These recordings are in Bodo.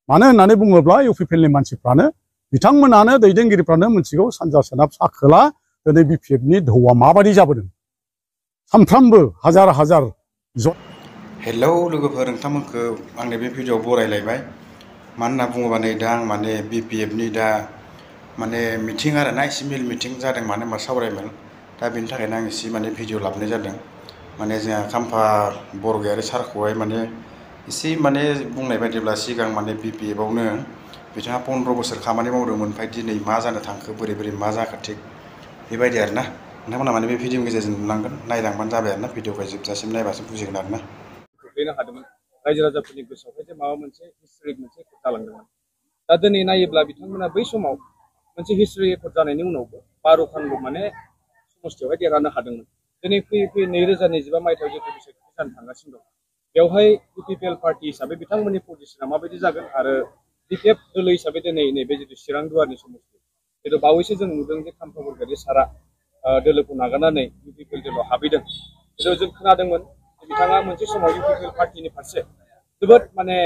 मानो होननानै बुङोब्ला इउपिपिएलनि मानसिफ्रानो बिथांमोनानो दैदेनगिरिफ्रानो मिथिगौ सानजा सोनाब सा खोला दिनै बिपिएफनि ढौआ माबादि जाबोदों सानफ्रामबो हाजार हाजार हेलौ लोगोफोर नोंथांमोनखौ आंनि बे भिडिअआव बरायलायबाय मानो होनना बुङोबा नै दा आं माने बिपिएफनि दा माने मिटिं आरो ना एसे मेल मिटिं जादों मानो होनबा सावरायमोन दा बेनि थाखायनो आं एसे माने भिडिअ लाबोनाय जादों माने जोंहा खाम्फा बरगयारि सारखौहाय माने एसे माने बुंनाय बायदिब्ला सिगां माने बिपिएफआवनो बिथाङा 15 बोसोर खामानि मावदोंमोन ओमफ्राय दिनै मा जानो थांखो बोरै बोरै मा जाखो थिग बेबायदि आरोना नोंथांमोना माने बे भिडिअनि गेजेरजों नुलांगोन नायलांबानो जाबाय आरोना भिडिअखौ जोबजासिम नायबासो बुजिगोन आरोना खोख्लैनो हादोंमोन रायजो राजाफोरनि गोसोआवहाय जे माबा मोनसे हिस्टोरिक मोनसे एफेक्ट जालांदोंमोन दा दिनै नायोब्ला बिथांमोना बै समाव मोनसे हिस्टोरिक एफेक्ट जानायनि उनावबो 12 खानल' माने समस्थियावहाय देरहानो हादोंमोन दिनै फैयै फैयै 2025 मायथाइयाव जितु बिसायख'थि जानो थांगासिनो दं बेवहाय इउपिपिएल पार्टी हिसाबै बिथांमोननि पजिशना माबायदि जागोन आरो बिपिएफ दोलो हिसाबै दिनै नैबे जितु चिरां दुवारनि समस्ति जितु बावैसो जों नुदों जे खाम्फा बरगयारि सारा दोलोखौ नागारनानै इउपिपिएल दोलोआव हाबहैदों जेराव जों खोनादोंमोन बिथाङा मोनसे समाव इउपिपिएल पार्टीनि फारसे जोबोद माने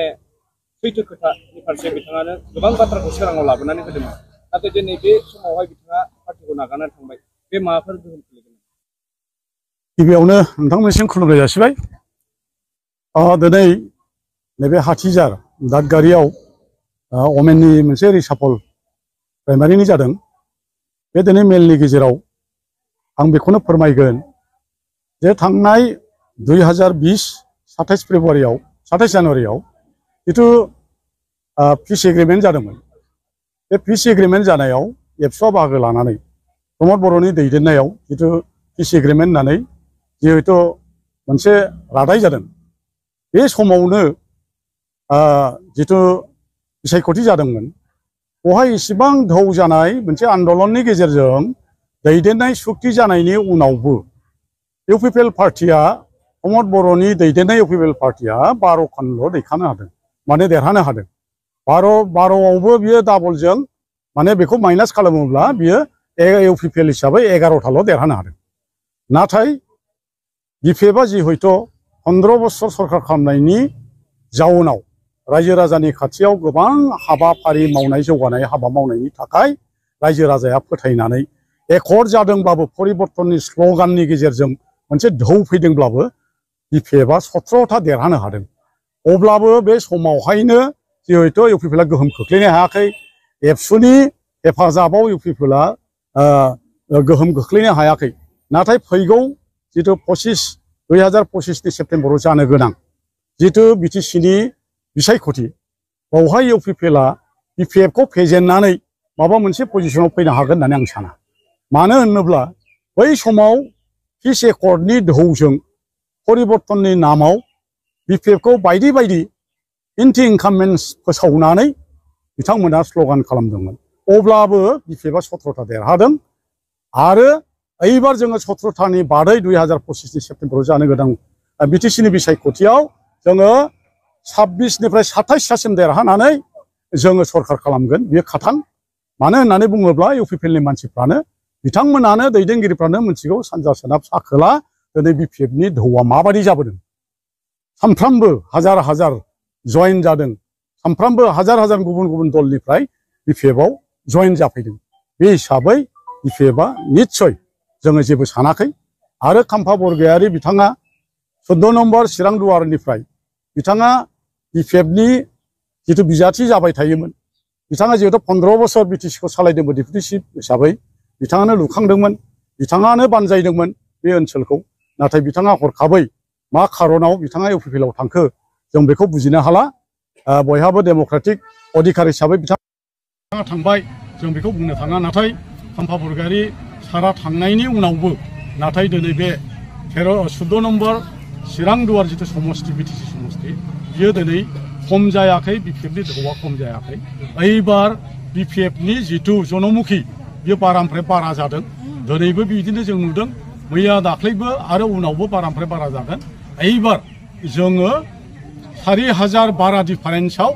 सैथो खोथानि फारसे बिथाङानो गोबां बाथ्राखौ सोराङाव लाबोनानै होदोंमोन नाथाय दिनै बे समावहाय बिथाङा पार्टीखौ नागारनानै थांबाय बे माबाफोर गोहोम खोलैगोन गिबियावनो नोंथांमोननिसिम खुलुमनाय जासिबाय दिनै नैबे हाथिजार दादगारियाव अमेननि मोनसे रिसाफल प्राइमारिनि जादों बे दिनै मेलनि गेजेराव आं बेखौनो फोरमायगोन जे थांनाय 2020 27 फेब्रुवारियाव 27 जानुवारियाव जिथु पिस एग्रिमेन्ट जादोंमोन बे पिस एग्रिमेन्ट जानायाव एबसुआ बाहागो लानानै प्रमद बर'नि दैदेननायाव जिथु पिस एग्रिमेन्ट होननानै जिहेतु मोनसे रादाय जादों बे समावनो जिथु बिसायख'थि जादोंमोन बेवहाय इसेबां ढौ जानाय मोनसे आन्दलननि गेजेरजों दैदेननाय सुक्ति जानायनि उनावबो इउपिपिएल पार्टीया प्रमद बर'नि दैदेननाय इउपिपिएल पार्टीया 12 खानल' दैखांनो हादों माने देरहानो हादों 12आवबो बियो डाबलजों माने बेखौ माइनास खालामोब्ला बियो इउपिपिएल हिसाबै 11थाल' देरहानो हादों नाथाय बिपिएफआ जि हयथ' 15 बोसोर सरकार खालामनायनि जाउनाव रायजो राजानि खाथियाव गोबां हाबाफारि मावनाय जौगानाय हाबा मावनायनि थाखाय रायजो राजाया फोथायनानै एकर्ड जादोंब्लाबो परिबर्तननि स्ल'गाननि गेजेरजों मोनसे ढौ फैदोंब्लाबो बिपिएफआ 17था देरहानो हादों अब्लाबो बे समावहायनो जिहेतु इउपिपिएलआ गोहोम खोख्लैनो हायाखै एबसुनि हेफाजाबाव इउपिपिएलआ गोहोम खोख्लैनो हायाखै नाथाय फैगौ जिथु 2025नि सेप्तेम्बराव जानो गोनां जिथु बिटिसिनि बिसायख'थि बावहाय इउपिपिएलआ बिपिएफखौ फेजेननानै माबा मोनसे पजिशनाव फैनो हागोन होननानै आं साना मानो होनोब्ला बै समाव पिस एकर्डनि ढौजों परिबर्तननि नामाव बिपिएफखौ बायदि बायदि एन्टि इनकाममेन्ट्स फोसावनानै बिथांमोना स्ल'गान खालामदोंमोन अब्लाबो बिपिएफआ 17था देरहादों आरो एबार जोङो 17थानि बादै 2025नि सेप्तेम्बराव जानो गोनां बिटिसिनि बिसायख'थियाव जोङो 26निफ्राय 27थासिम देरहानानै जोङो सरकार खालामगोन बेयो खाथां मानो होननानै बुङोब्ला इउपिपिएलनि मानसिफ्रानो बिथांमोनानो दैदेनगिरिफ्रानो मिथिगौ सानजा सोनाब सा खोला दिनै बिपिएफनि ढौआ माबादि जाबोदों सानफ्रामबो हाजार हाजार जयेन जादों सानफ्रामबो हाजार हाजार गुबुन गुबुन दलनिफ्राय बिपिएफआव जयेन जाफैदों बे हिसाबै बिपिएफआ निस्सय जोङो जेबो सानाखै आरो खाम्फा बरगयारि बिथाङा 14 नम्बर चिरां दुवारनिफ्राय बिथाङा बिपिएफनि जिथु बिजाथि जाबाय थायोमोन बिथाङा जिहेतु 15 बोसोर बिटिसिखौ सालायदोंमोन डिप्युटि चिफ हिसाबै बिथाङानो लुखांदोंमोन बिथाङानो बानजायदोंमोन बे ओनसोलखौ नाथाय बिथाङा हरखाबै मा खारनाव बिथाङा इउपिपिएलआव थांखो जों बेखौ बुजिनो हाला बयहाबो डेम'क्रेटिक अधिकार हिसाबै बिथाङा थांबाय जों बेखौ बुंनो थाङा नाथाय खाम्फा बरगयारि सारा थांनायनि उनावबो नाथाय दिनै बे 14 नम्बर चिरां दुवार जिथु समस्ति बिटिसि समस्ति बियो दिनै खम जायाखै बिपिएफनि ढौआ खम जायाखै एबार बिपिएफनि जिथु जनमुखि बियो बारानिफ्राय बारा जादों दिनैबो बिदिनो जों नुदों मैया दाख्लैबो आरो उनावबो बारानिफ्राय बारा जागोन एबार जोङो 4000 बारा डिफारेन्सआव